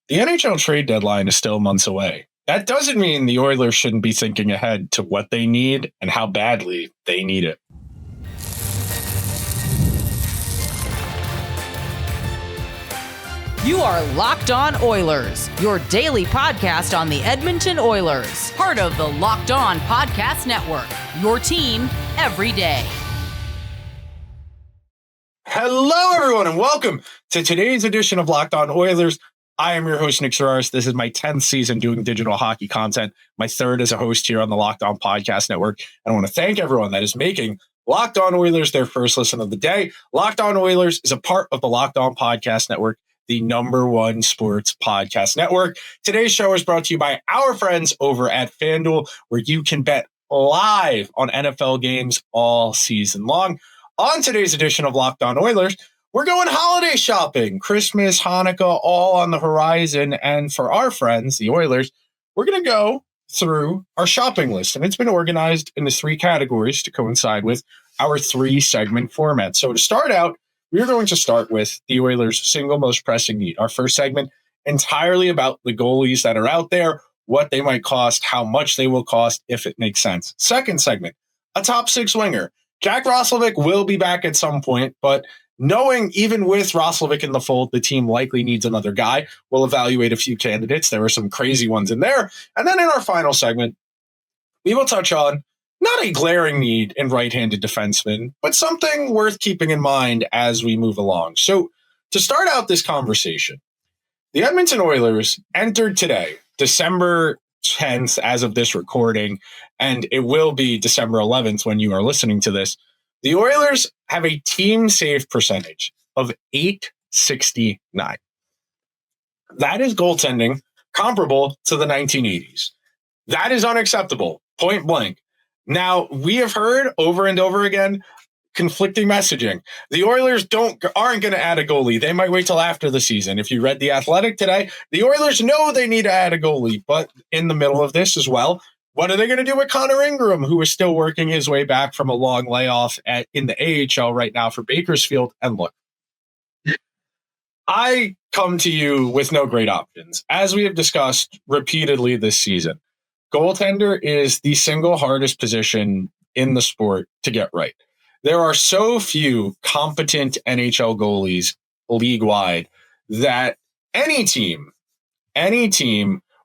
The NHL trade deadline is still months away. That doesn't mean the Oilers shouldn't be thinking ahead to what they need and how badly they need it. You are Locked On Oilers, your daily podcast on the Edmonton Oilers, part of the Locked On Podcast Network, your team every day. Hello, everyone, and welcome to today's edition of Locked On Oilers. I am your host, Nick Zararis. This is my 10th season doing digital hockey content, my third as a host here on the Locked On Podcast Network. And I want to thank everyone that is making Locked On Oilers their first listen of the day. Locked On Oilers is a part of the Locked On Podcast Network, the #1 sports podcast network. Today's show is brought to you by our friends over at FanDuel, where you can bet live on NFL games all season long. On today's edition of Locked On Oilers, we're going holiday shopping. Christmas, Hanukkah, all on the horizon. And for our friends, the Oilers, we're going to go through our shopping list. And it's been organized into 3 categories to coincide with our 3-segment format. So to start out, we're going to start with the Oilers' single most pressing need. Our first segment, entirely about the goalies that are out there, what they might cost, how much they will cost, if it makes sense. Second segment, a top 6 winger. Jack Roslovic will be back at some point, but knowing even with Roslovic in the fold, the team likely needs another guy. We'll evaluate a few candidates. There were some crazy ones in there. And then in our final segment, we will touch on not a glaring need in right-handed defensemen, but something worth keeping in mind as we move along. So to start out this conversation, the Edmonton Oilers entered today, December 10th, as of this recording, and it will be December 11th when you are listening to this. The Oilers have a team save percentage of .869. That is goaltending comparable to the 1980s. That is unacceptable, point blank. Now, we have heard over and over again conflicting messaging. The Oilers aren't going to add a goalie. They might wait till after the season. If you read The Athletic today, the Oilers know they need to add a goalie, but in the middle of this as well, what are they going to do with Connor Ingram, who is still working his way back from a long layoff in the AHL right now for Bakersfield? And look, I come to you with no great options. As we have discussed repeatedly this season, goaltender is the single hardest position in the sport to get right. There are so few competent NHL goalies league-wide that any team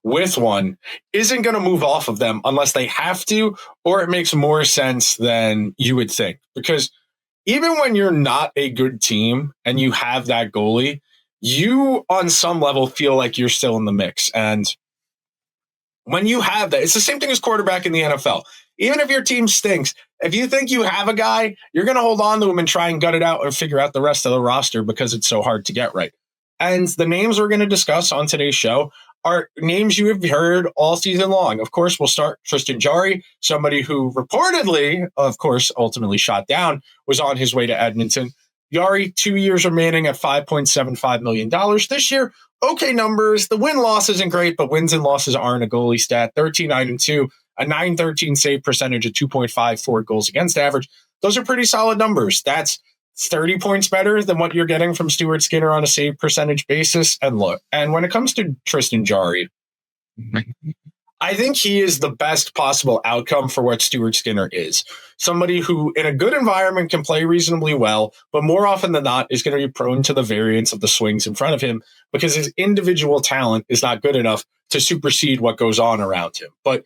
with one isn't going to move off of them unless they have to, or it makes more sense than you would think. Because even when you're not a good team and you have that goalie, you on some level feel like you're still in the mix. And when you have that, it's the same thing as quarterback in the NFL. Even if your team stinks, if you think you have a guy, you're going to hold on to him and try and gut it out or figure out the rest of the roster because it's so hard to get right. And the names we're going to discuss on today's show are names you have heard all season long. Of course, we'll start Tristan Jarry, somebody who reportedly, of course, ultimately shot down, was on his way to Edmonton. Jarry, 2 years remaining at $5.75 million this year. Okay numbers. The win-loss isn't great, but wins and losses aren't a goalie stat. 13-9-2, a .913 save percentage, a 2.54 goals against average. Those are pretty solid numbers. That's 30 points better than what you're getting from Stuart Skinner on a save percentage basis. And look, and when it comes to Tristan Jarry, I think he is the best possible outcome for what Stuart Skinner is. Somebody who, in a good environment, can play reasonably well, but more often than not is going to be prone to the variance of the swings in front of him because his individual talent is not good enough to supersede what goes on around him. But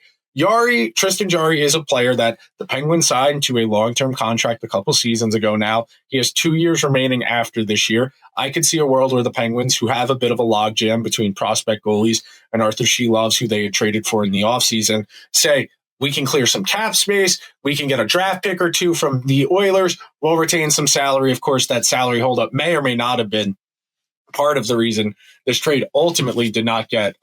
Tristan Jarry is a player that the Penguins signed to a long-term contract a couple seasons ago now. He has 2 years remaining after this year. I could see a world where the Penguins, who have a bit of a logjam between prospect goalies and Arthur Sheloves, who they had traded for in the offseason, say, we can clear some cap space. We can get a draft pick or two from the Oilers. We'll retain some salary. Of course, that salary holdup may or may not have been part of the reason this trade ultimately did not get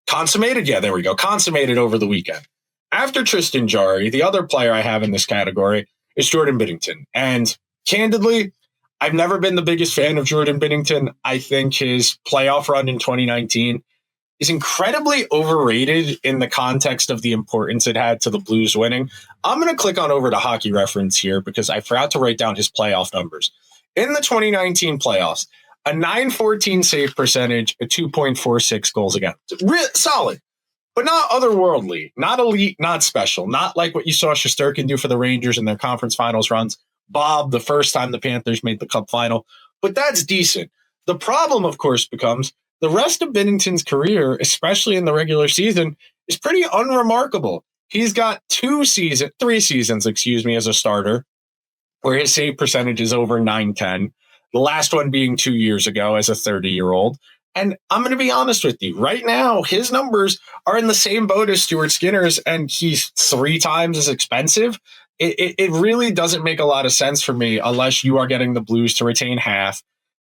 consummated. Yeah, there we go. Consummated over the weekend. After Tristan Jarry, the other player I have in this category is Jordan Binnington. And candidly, I've never been the biggest fan of Jordan Binnington. I think his playoff run in 2019 is incredibly overrated in the context of the importance it had to the Blues winning. I'm going to click on over to Hockey Reference here because I forgot to write down his playoff numbers. In the 2019 playoffs, a 914 save percentage, a 2.46 goals against. Solid, but not otherworldly, not elite, not special, not like what you saw Shesterkin do for the Rangers in their conference finals runs. Bob, the first time the Panthers made the Cup final, but that's decent. The problem, of course, becomes the rest of Binnington's career, especially in the regular season, is pretty unremarkable. He's got 3 seasons, as a starter, where his save percentage is over 910. The last one being 2 years ago as a 30-year-old. And I'm going to be honest with you. Right now, his numbers are in the same boat as Stuart Skinner's, and he's 3 times as expensive. It really doesn't make a lot of sense for me unless you are getting the Blues to retain half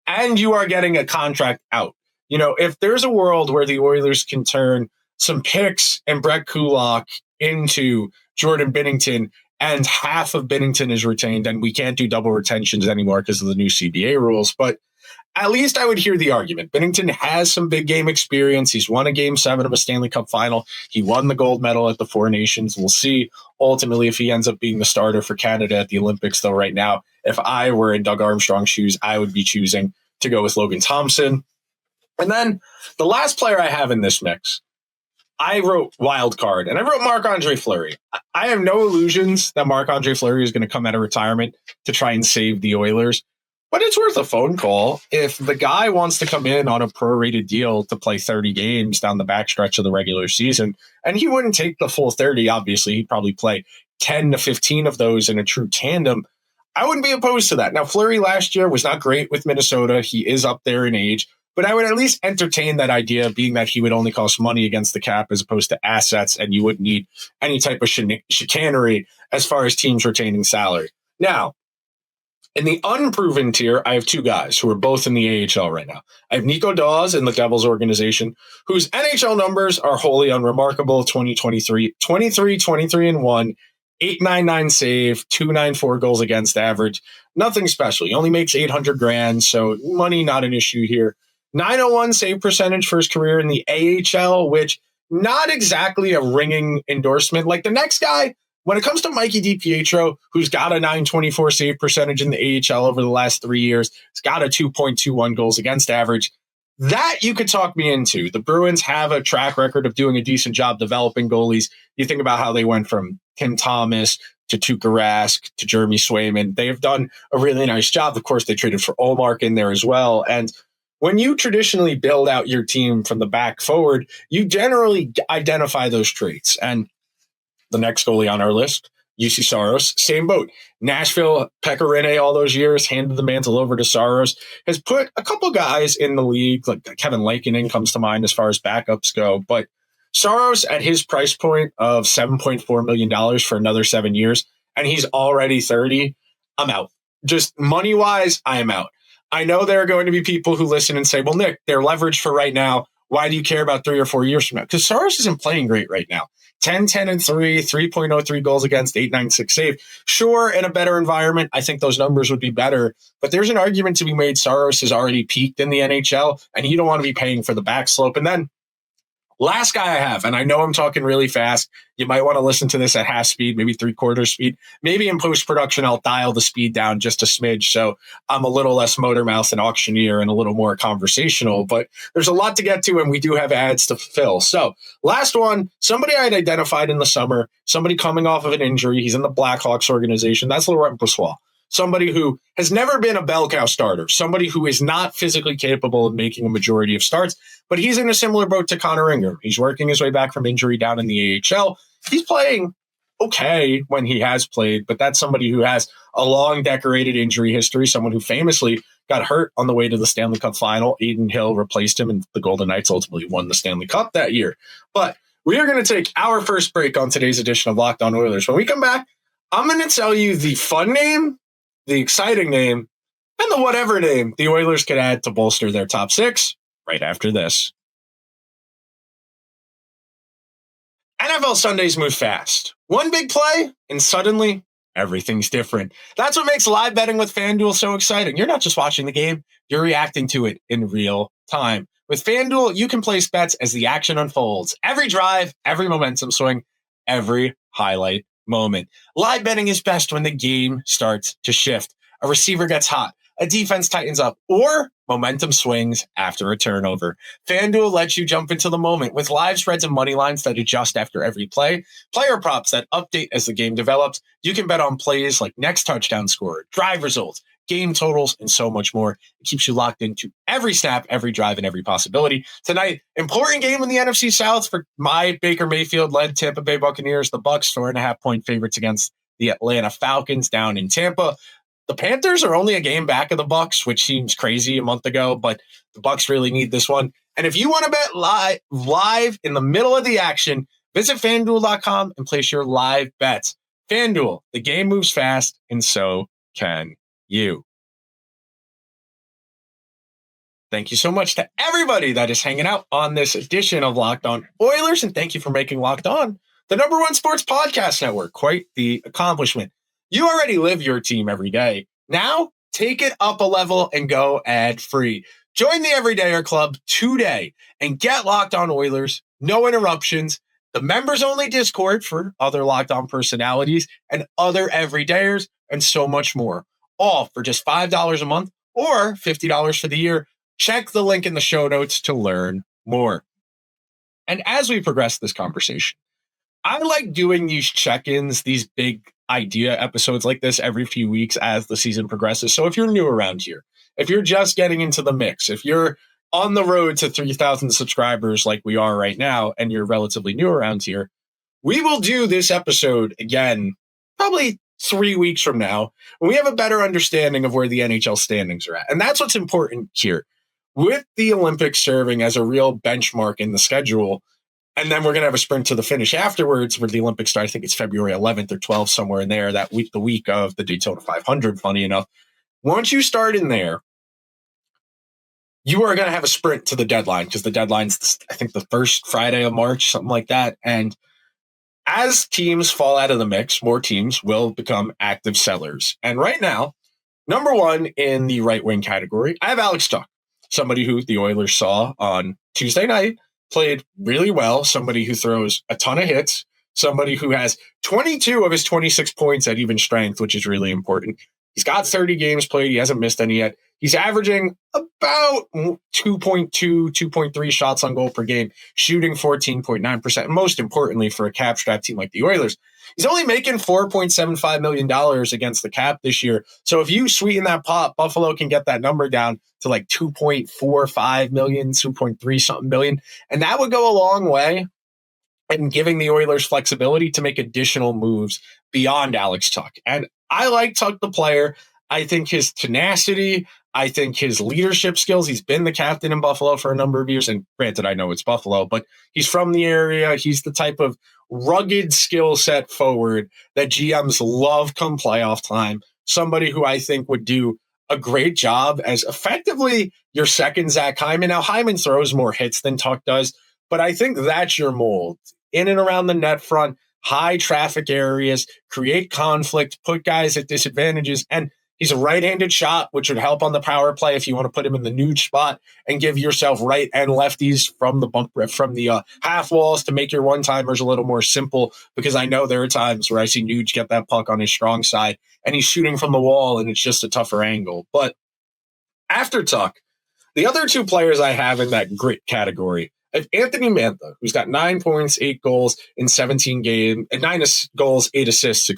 and you are getting a contract out. If there's a world where the Oilers can turn some picks and Brett Kulak into Jordan Binnington and half of Binnington is retained, and we can't do double retentions anymore because of the new CBA rules. But at least I would hear the argument. Binnington has some big game experience. He's won a Game 7 of a Stanley Cup final. He won the gold medal at the Four Nations. We'll see ultimately if he ends up being the starter for Canada at the Olympics, though right now, if I were in Doug Armstrong's shoes, I would be choosing to go with Logan Thompson. And then the last player I have in this mix, I wrote wild card, and I wrote Marc Andre Fleury. I have no illusions that Marc Andre Fleury is going to come out of retirement to try and save the Oilers, but it's worth a phone call. If the guy wants to come in on a prorated deal to play 30 games down the backstretch of the regular season, and he wouldn't take the full 30, obviously, he'd probably play 10 to 15 of those in a true tandem. I wouldn't be opposed to that. Now, Fleury last year was not great with Minnesota. He is up there in age. But I would at least entertain that idea, being that he would only cost money against the cap as opposed to assets, and you wouldn't need any type of chicanery as far as teams retaining salary. Now, in the unproven tier, I have 2 guys who are both in the AHL right now. I have Nico Dawes in the Devils organization, whose NHL numbers are wholly unremarkable. 2023, 23-1, 899 save, 294 goals against average. Nothing special. He only makes $800,000, so money not an issue here. 901 save percentage for his career in the AHL, which not exactly a ringing endorsement. Like the next guy, when it comes to Mikey DiPietro, who's got a 924 save percentage in the AHL over the last 3 years, he's got a 2.21 goals against average. That you could talk me into. The Bruins have a track record of doing a decent job developing goalies. You think about how they went from Tim Thomas to Tuukka Rask to Jeremy Swayman. They have done a really nice job. Of course, they traded for Olmark in there as well. And when you traditionally build out your team from the back forward, you generally identify those traits. And the next goalie on our list, UC Soros, same boat. Nashville, Pekka Rinne all those years, handed the mantle over to Soros, has put a couple guys in the league, like Kevin Lankinen comes to mind as far as backups go. But Soros, at his price point of $7.4 million for another 7 years, and he's already 30, I'm out. Just money-wise, I am out. I know there are going to be people who listen and say, well, Nick, they're leveraged for right now. Why do you care about 3 or 4 years from now? Because Soros isn't playing great right now. 10-10-3, 3.03 goals against, 896 save. Sure, in a better environment, I think those numbers would be better. But there's an argument to be made. Soros has already peaked in the NHL, and you don't want to be paying for the backslope. And then last guy I have, and I know I'm talking really fast. You might want to listen to this at half speed, maybe 3/4 speed. Maybe in post-production, I'll dial the speed down just a smidge so I'm a little less motor mouth and auctioneer and a little more conversational. But there's a lot to get to, and we do have ads to fill. So last one, somebody I had identified in the summer, somebody coming off of an injury. He's in the Blackhawks organization. That's Laurent Brossoit. Somebody who has never been a bell cow starter, somebody who is not physically capable of making a majority of starts, but he's in a similar boat to Connor Ingram. He's working his way back from injury down in the AHL. He's playing okay when he has played, but that's somebody who has a long decorated injury history, someone who famously got hurt on the way to the Stanley Cup final. Aiden Hill replaced him, and the Golden Knights ultimately won the Stanley Cup that year. But we are going to take our first break on today's edition of Locked On Oilers. When we come back, I'm going to tell you the fun name, the exciting name, and the whatever name the Oilers could add to bolster their top 6 right after this. NFL Sundays move fast. One big play, and suddenly everything's different. That's what makes live betting with FanDuel so exciting. You're not just watching the game, you're reacting to it in real time. With FanDuel, you can place bets as the action unfolds. Every drive, every momentum swing, every highlight moment. Live betting is best when the game starts to shift. A receiver gets hot. a defense tightens up, or momentum swings after a turnover. FanDuel lets you jump into the moment with live spreads and money lines that adjust after every play, player props that update as the game develops. You can bet on plays like next touchdown scorer, drive results, game totals, and so much more. It keeps you locked into every snap, every drive, and every possibility. Tonight, important game in the NFC South for my Baker Mayfield-led Tampa Bay Buccaneers. The Bucs 4.5-point favorites against the Atlanta Falcons down in Tampa. The Panthers are only a game back of the Bucs, which seems crazy a month ago, but the Bucs really need this one. And if you want to bet live in the middle of the action, visit FanDuel.com and place your live bets. FanDuel, the game moves fast, and so can you. Thank you so much to everybody that is hanging out on this edition of Locked On Oilers, and thank you for making Locked On the #1 sports podcast network. Quite the accomplishment. You already live your team every day. Now, take it up a level and go ad-free. Join the Everydayer Club today and get Locked On Oilers, no interruptions, the members-only Discord for other Locked On personalities and other everydayers, and so much more. All for just $5 a month or $50 for the year. Check the link in the show notes to learn more. And as we progress this conversation, I like doing these check-ins, these big idea episodes like this every few weeks as the season progresses. So if you're new around here, if you're just getting into the mix, if you're on the road to 3,000 subscribers like we are right now, and you're relatively new around here, we will do this episode again, probably 3 weeks from now, when we have a better understanding of where the NHL standings are at. And that's what's important here. With the Olympics serving as a real benchmark in the schedule, and then we're going to have a sprint to the finish afterwards where the Olympics start. I think it's February 11th or 12th, somewhere in there, that week, the week of the Daytona 500, funny enough. Once you start in there, you are going to have a sprint to the deadline, because the deadline's, I think, the first Friday of March, something like that. And as teams fall out of the mix, more teams will become active sellers. And right now, #1 in the right wing category, I have Alex Tuch, somebody who the Oilers saw on Tuesday night, played really well, somebody who throws a ton of hits, somebody who has 22 of his 26 points at even strength, which is really important. He's got 30 games played. He hasn't missed any yet. He's averaging about 2.2, 2.3 shots on goal per game, shooting 14.9%. And most importantly, for a cap-strapped team like the Oilers, he's only making $4.75 million against the cap this year. So if you sweeten that pot, Buffalo can get that number down to like 2.45 million, 2.3 something million. And that would go a long way in giving the Oilers flexibility to make additional moves beyond Alex Tuch. And I like Tuch, the player. I think his tenacity, I think his leadership skills, he's been the captain in Buffalo for a number of years. And granted, I know it's Buffalo, but he's from the area. He's the type of rugged skill set forward that GMs love come playoff time. Somebody who I think would do a great job as effectively your second Zach Hyman. Now, Hyman throws more hits than Tuch does, but I think that's your mold. In and around the net front, high traffic areas, create conflict, put guys at disadvantages. And he's a right-handed shot, which would help on the power play if you want to put him in the nude spot and give yourself right and lefties from the half walls to make your one-timers a little more simple, because I know there are times where I see Nuge get that puck on his strong side and he's shooting from the wall and it's just a tougher angle. But after Tuch, the other two players I have in that grit category, I have Anthony Mantha, who's got 9 points, 8 goals in 17 games, 9 goals, 8 assists,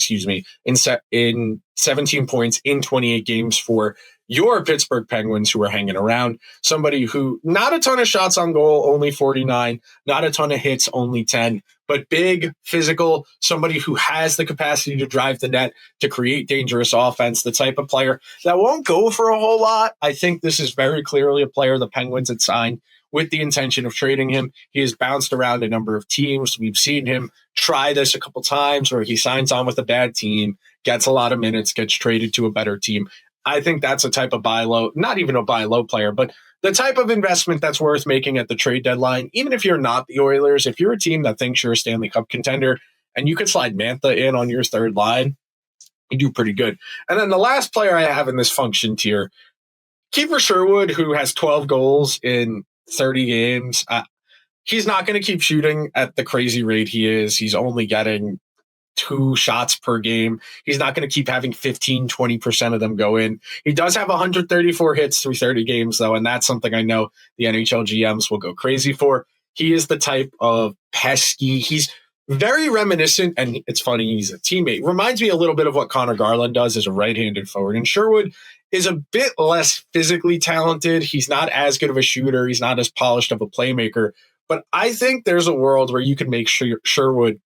in 17 points in 28 games for your Pittsburgh Penguins, who are hanging around. Somebody who, not a ton of shots on goal, only 49, not a ton of hits, only 10, but big, physical, somebody who has the capacity to drive the net, to create dangerous offense, the type of player that won't go for a whole lot. I think this is very clearly a player the Penguins had signed with the intention of trading him. He has bounced around a number of teams. We've seen him try this a couple times where he signs on with a bad team, gets a lot of minutes, gets traded to a better team. I think that's a type of buy low, not even a buy low player, but the type of investment that's worth making at the trade deadline. Even if you're not the Oilers, if you're a team that thinks you're a Stanley Cup contender and you could slide Mantha in on your third line, you do pretty good. And then the last player I have in this function tier, Kiefer Sherwood, who has 12 goals in 30 games. He's not going to keep shooting at the crazy rate he is. He's only getting 2 shots per game. He's not going to keep having 15, 20% of them go in. He does have 134 hits through 30 games, though, and that's something I know the NHL GMs will go crazy for. He is the type of pesky. He's very reminiscent, and it's funny, he's a teammate. Reminds me a little bit of what Connor Garland does as a right-handed forward. And Sherwood is a bit less physically talented. He's not as good of a shooter. He's not as polished of a playmaker. But I think there's a world where you can make Sherwood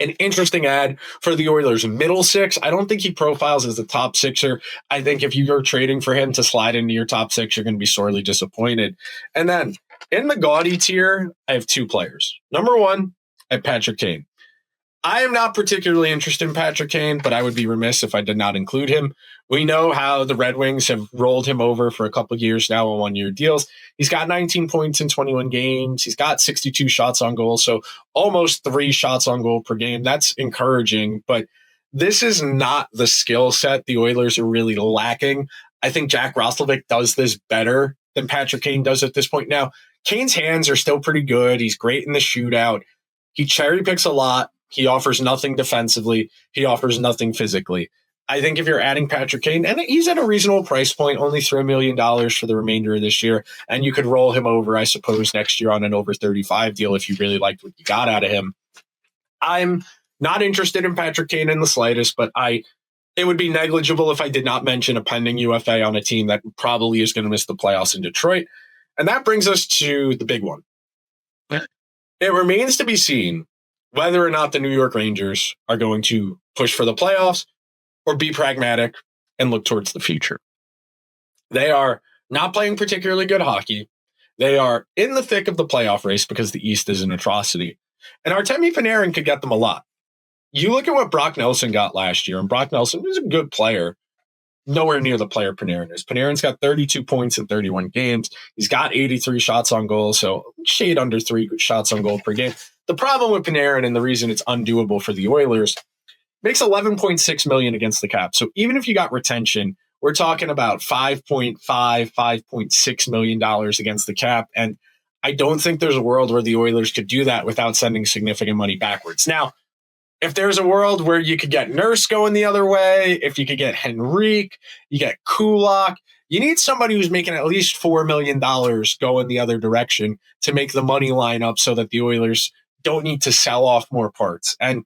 an interesting ad for the Oilers' middle six. I don't think he profiles as the top sixer. I think if you're trading for him to slide into your top six, you're going to be sorely disappointed. And then in the gaudy tier, I have 2 players. Number 1, I have Patrick Kane. I am not particularly interested in Patrick Kane, but I would be remiss if I did not include him. We know how the Red Wings have rolled him over for a couple of years now on 1-year deals. He's got 19 points in 21 games. He's got 62 shots on goal, so almost 3 shots on goal per game. That's encouraging, but this is not the skill set the Oilers are really lacking. I think Jack Roslovic does this better than Patrick Kane does at this point. Now, Kane's hands are still pretty good. He's great in the shootout. He cherry picks a lot. He offers nothing defensively. He offers nothing physically. I think if you're adding Patrick Kane, and he's at a reasonable price point, only $3 million for the remainder of this year, and you could roll him over, I suppose, next year on an over 35 deal if you really liked what you got out of him. I'm not interested in Patrick Kane in the slightest, but it would be negligible if I did not mention a pending UFA on a team that probably is going to miss the playoffs in Detroit. And that brings us to the big one. It remains to be seen whether or not the New York Rangers are going to push for the playoffs or be pragmatic and look towards the future. They are not playing particularly good hockey. They are in the thick of the playoff race because the East is an atrocity. And Artemi Panarin could get them a lot. You look at what Brock Nelson got last year, and Brock Nelson is a good player, nowhere near the player Panarin is. Panarin's got 32 points in 31 games. He's got 83 shots on goal, so shade under 3 shots on goal per game. The problem with Panarin, and the reason it's undoable for the Oilers, makes $11.6 million against the cap. So even if you got retention, we're talking about $5.6 million against the cap. And I don't think there's a world where the Oilers could do that without sending significant money backwards. Now, if there's a world where you could get Nurse going the other way, if you could get Henrique, you get Kulak, you need somebody who's making at least $4 million going the other direction to make the money line up so that the Oilers don't need to sell off more parts. And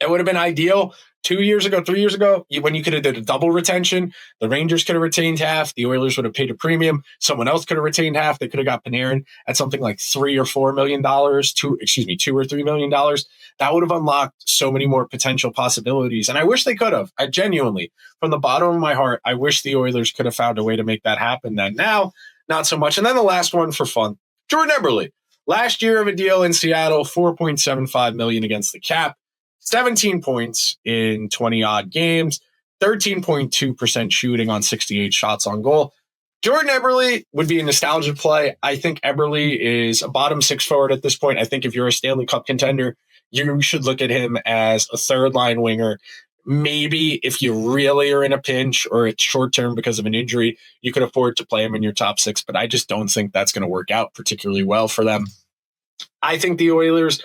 it would have been ideal 2 years ago, 3 years ago, when you could have did a double retention. The Rangers could have retained half. The Oilers would have paid a premium. Someone else could have retained half. They could have got Panarin at something like $3 or $4 million, $2 or $3 million. That would have unlocked so many more potential possibilities. And I wish they could have. I genuinely, from the bottom of my heart, I wish the Oilers could have found a way to make that happen then. Now, not so much. And then the last one for fun, Jordan Eberle. Last year of a deal in Seattle, $4.75 million against the cap, 17 points in 20-odd games, 13.2% shooting on 68 shots on goal. Jordan Eberle would be a nostalgia play. I think Eberle is a bottom 6 forward at this point. I think if you're a Stanley Cup contender, you should look at him as a third-line winger. Maybe if you really are in a pinch or it's short-term because of an injury, you could afford to play him in your top 6, but I just don't think that's going to work out particularly well for them. I think the Oilers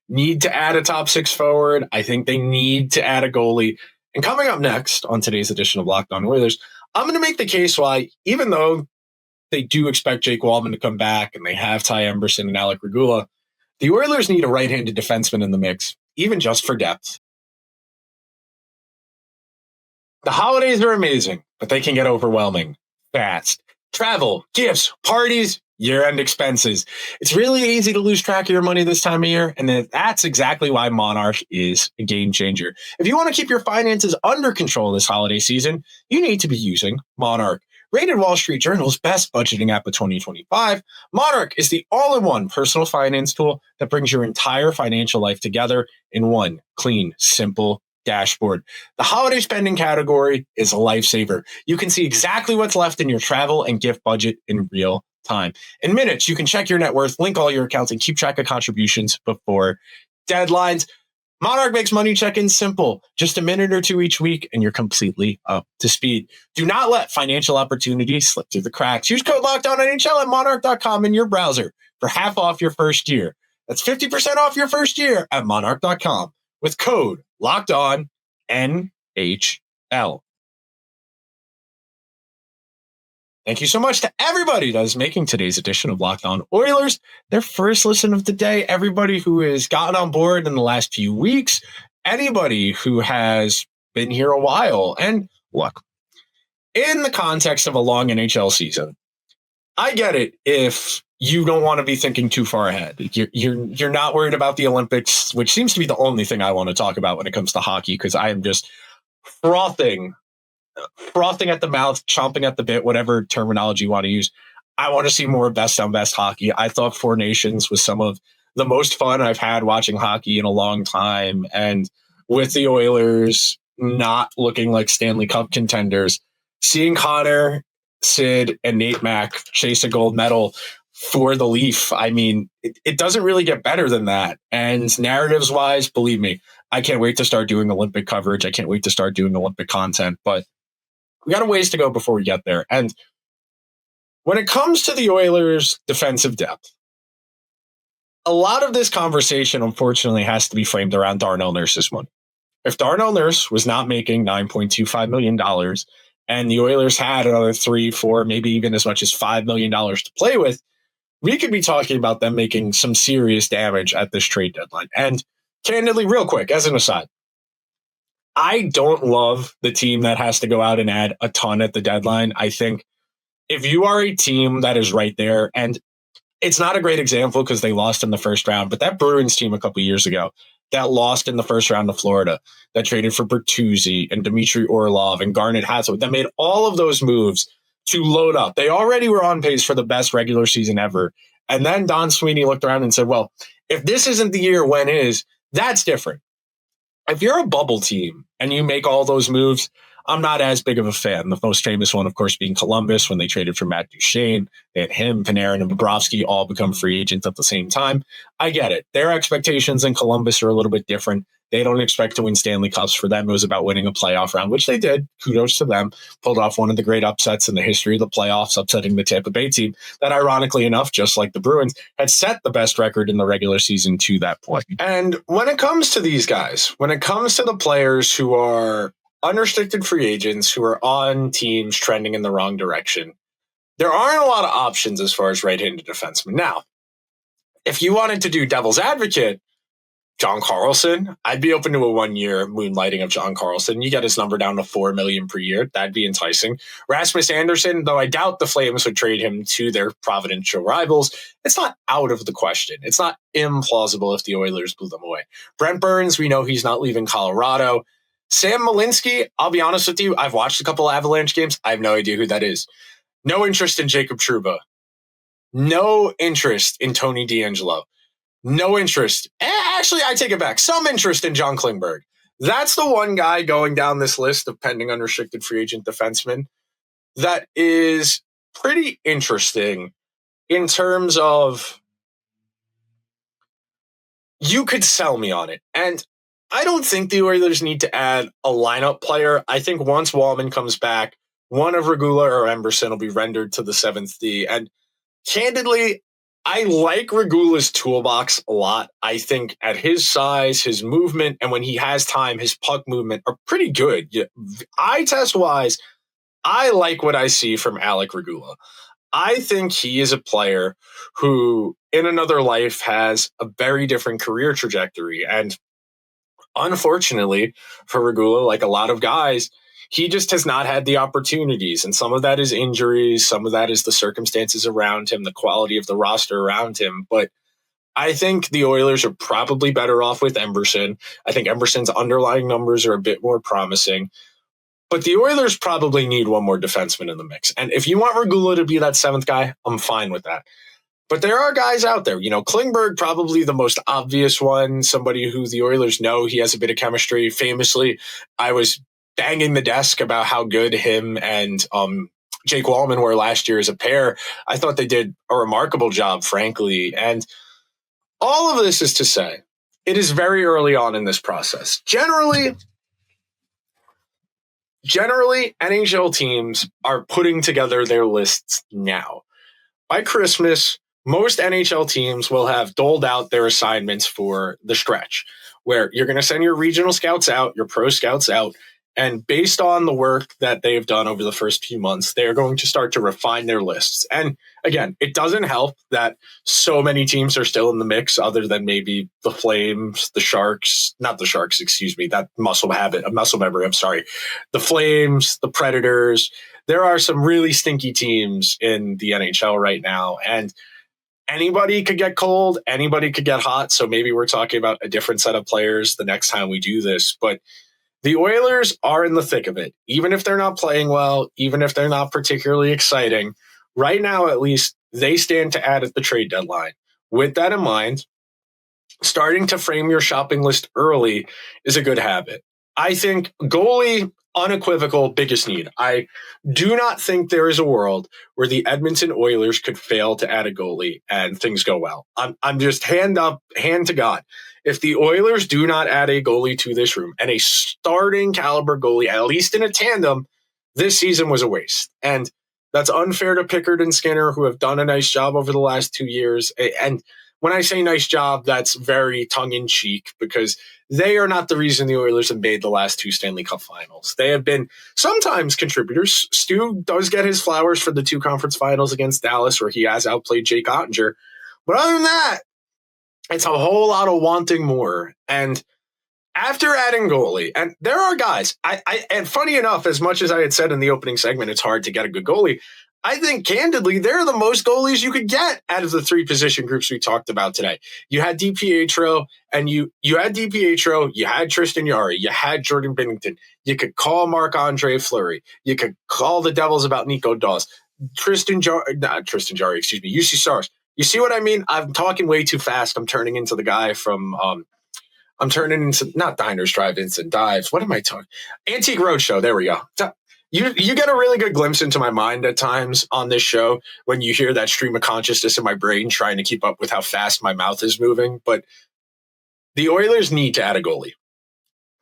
need to add a top 6 forward. I think they need to add a goalie. And coming up next on today's edition of Locked On Oilers, I'm going to make the case why, even though they do expect Jake Walman to come back and they have Ty Emberson and Alec Regula, the Oilers need a right-handed defenseman in the mix, even just for depth. The holidays are amazing, but they can get overwhelming fast. Travel, gifts, parties, year-end expenses. It's really easy to lose track of your money this time of year, and that's exactly why Monarch is a game changer. If you want to keep your finances under control this holiday season, you need to be using Monarch. Rated Wall Street Journal's best budgeting app of 2025, Monarch is the all-in-one personal finance tool that brings your entire financial life together in one clean, simple dashboard. The holiday spending category is a lifesaver. You can see exactly what's left in your travel and gift budget in real time. In minutes, you can check your net worth, link all your accounts, and keep track of contributions before deadlines. Monarch makes money check-ins simple. Just a minute or 2 each week, and you're completely up to speed. Do not let financial opportunities slip through the cracks. Use code LOCKEDONNHL at monarch.com in your browser for half off your first year. That's 50% off your first year at monarch.com. with code Locked On NHL. Thank you so much to everybody that is making today's edition of Locked On Oilers their first listen of the day. Everybody who has gotten on board in the last few weeks, anybody who has been here a while. And look, in the context of a long NHL season, I get it if you don't want to be thinking too far ahead. You're not worried about the Olympics, which seems to be the only thing I want to talk about when it comes to hockey, because I am just frothing at the mouth, chomping at the bit, whatever terminology you want to use. I want to see more best on best hockey. I thought Four Nations was some of the most fun I've had watching hockey in a long time. And with the Oilers not looking like Stanley Cup contenders, seeing Connor, Sid, and Nate Mack chase a gold medal for the Leaf, I mean, it doesn't really get better than that. And narratives wise, believe me, I can't wait to start doing Olympic coverage. I can't wait to start doing Olympic content, but we got a ways to go before we get there. And when it comes to the Oilers' defensive depth, a lot of this conversation, unfortunately, has to be framed around Darnell Nurse's money. If Darnell Nurse was not making $9.25 million and the Oilers had another $3, $4, maybe even as much as $5 million to play with, we could be talking about them making some serious damage at this trade deadline. And candidly, real quick, as an aside, I don't love the team that has to go out and add a ton at the deadline. I think if you are a team that is right there, and it's not a great example because they lost in the first round, but that Bruins team a couple of years ago that lost in the first round to Florida, that traded for Bertuzzi and Dmitry Orlov and Garnet Hathaway, that made all of those moves to load up. They already were on pace for the best regular season ever. And then Don Sweeney looked around and said, well, if this isn't the year, when is? That's different. If you're a bubble team and you make all those moves, I'm not as big of a fan. The most famous one, of course, being Columbus when they traded for Matt Duchene. They had him, Panarin, and Bobrovsky all become free agents at the same time. I get it. Their expectations in Columbus are a little bit different. They don't expect to win Stanley Cups. For them, it was about winning a playoff round, which they did. Kudos to them. Pulled off one of the great upsets in the history of the playoffs, upsetting the Tampa Bay team that, ironically enough, just like the Bruins, had set the best record in the regular season to that point. And when it comes to these guys, when it comes to the players who are unrestricted free agents, who are on teams trending in the wrong direction, there aren't a lot of options as far as right-handed defensemen. Now, if you wanted to do devil's advocate, John Carlson, I'd be open to a 1-year moonlighting of John Carlson. You get his number down to $4 million per year. That'd be enticing. Rasmus Anderson, though I doubt the Flames would trade him to their providential rivals, it's not out of the question. It's not implausible if the Oilers blew them away. Brent Burns, we know he's not leaving Colorado. Sam Malinsky, I'll be honest with you, I've watched a couple of Avalanche games. I have no idea who that is. No interest in Jacob Trouba. No interest in Tony DeAngelo. No interest. Actually, I take it back. Some interest in John Klingberg. That's the one guy going down this list of pending unrestricted free agent defensemen that is pretty interesting in terms of you could sell me on it. And I don't think the Oilers need to add a lineup player. I think once Walman comes back, one of Regula or Emberson will be rendered to the 7th D. And candidly, I like Regula's toolbox a lot. I think at his size, his movement, and when he has time, his puck movement are pretty good. Eye test wise, I like what I see from Alec Regula. I think he is a player who, in another life, has a very different career trajectory. And unfortunately for Regula, like a lot of guys, he just has not had the opportunities. And some of that is injuries. Some of that is the circumstances around him, the quality of the roster around him. But I think the Oilers are probably better off with Emberson. I think Emberson's underlying numbers are a bit more promising. But the Oilers probably need one more defenseman in the mix. And if you want Regula to be that 7th guy, I'm fine with that. But there are guys out there. You know, Klingberg, probably the most obvious one, somebody who the Oilers know he has a bit of chemistry. Famously, I was banging the desk about how good him and Jake Walman were last year as a pair. I thought they did a remarkable job, frankly. And all of this is to say, it is very early on in this process. Generally, NHL teams are putting together their lists now. By Christmas, most NHL teams will have doled out their assignments for the stretch. where you're going to send your regional scouts out, your pro scouts out, and based on the work that they've done over the first few months, they're going to start to refine their lists. And again, it doesn't help that so many teams are still in the mix other than maybe the Flames, the Sharks, not the Sharks, excuse me, that muscle memory, I'm sorry. The Flames, the Predators. There are some really stinky teams in the NHL right now. And anybody could get cold, anybody could get hot. So maybe we're talking about a different set of players the next time we do this. But the Oilers are in the thick of it. Even if they're not playing well, even if they're not particularly exciting, right now at least, they stand to add at the trade deadline. With that in mind, starting to frame your shopping list early is a good habit. I think goalie, unequivocal biggest need. I do not think there is a world where the Edmonton Oilers could fail to add a goalie and things go well. I'm just hand to God. If the Oilers do not add a goalie to this room and a starting caliber goalie, at least in a tandem, this season was a waste. And that's unfair to Pickard and Skinner, who have done a nice job over the last 2 years. And when I say nice job, that's very tongue-in-cheek because they are not the reason the Oilers have made the last 2 Stanley Cup finals. They have been sometimes contributors. Stu does get his flowers for the 2 conference finals against Dallas, where he has outplayed Jake Ottinger. But other than that, it's a whole lot of wanting more. And after adding goalie, and there are guys, and funny enough, as much as I had said in the opening segment, it's hard to get a good goalie. I think, candidly, they're the most goalies you could get out of the 3 position groups we talked about today. You had DiPietro, and you had DiPietro, you had Tristan Jarry, you had Jordan Binnington. You could call Marc Andre Fleury. You could call the Devils about Nico Dawes. UC Soros. You see what I mean? I'm talking way too fast. I'm turning into the guy from I'm turning into not diners, drive-ins, and dives. What am I talking? Antique Roadshow. There we go. You get a really good glimpse into my mind at times on this show when you hear that stream of consciousness in my brain trying to keep up with how fast my mouth is moving. But the Oilers need to add a goalie.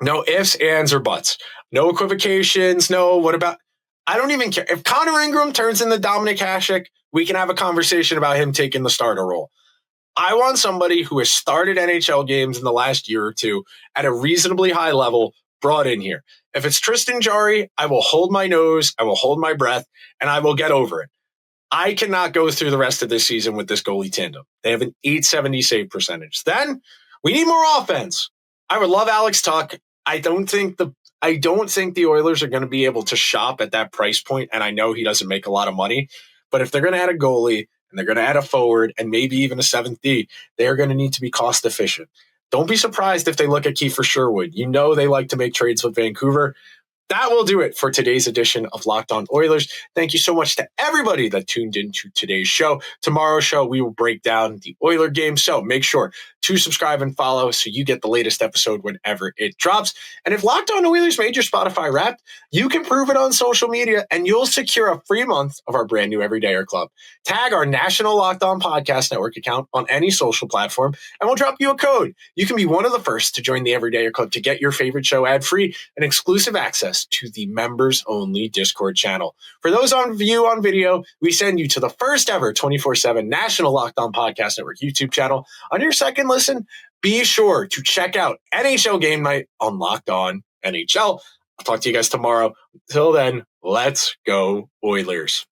No ifs, ands, or buts. No equivocations. No, what about? I don't even care. If Connor Ingram turns into Dominic Hasek, we can have a conversation about him taking the starter role. I want somebody who has started NHL games in the last year or two at a reasonably high level brought in here. If it's Tristan Jarry, I will hold my nose, I will hold my breath, and I will get over it. I cannot go through the rest of this season with this goalie tandem. They have an .870 save percentage. Then we need more offense. I would love Alex Tuch. I don't think the Oilers are going to be able to shop at that price point, and I know he doesn't make a lot of money. But if they're going to add a goalie and they're going to add a forward and maybe even a 7th D, they're going to need to be cost efficient. Don't be surprised if they look at Kiefer Sherwood. You know they like to make trades with Vancouver. That will do it for today's edition of Locked On Oilers. Thank you so much to everybody that tuned into today's show. Tomorrow's show, we will break down the Oiler game. So make sure to subscribe and follow so you get the latest episode whenever it drops. And if Locked On Oilers made your Spotify Wrapped, you can prove it on social media and you'll secure a free month of our brand new Everydayer Club. Tag our national Locked On Podcast Network account on any social platform and we'll drop you a code. You can be one of the first to join the Everydayer Club to get your favorite show ad-free and exclusive access to the members-only Discord channel. For those on video, we send you to the first ever 24/7 national Locked On Podcast Network YouTube channel. On your second listen, be sure to check out NHL Game Night on Locked On NHL. I'll talk to you guys tomorrow. Until then, let's go Oilers.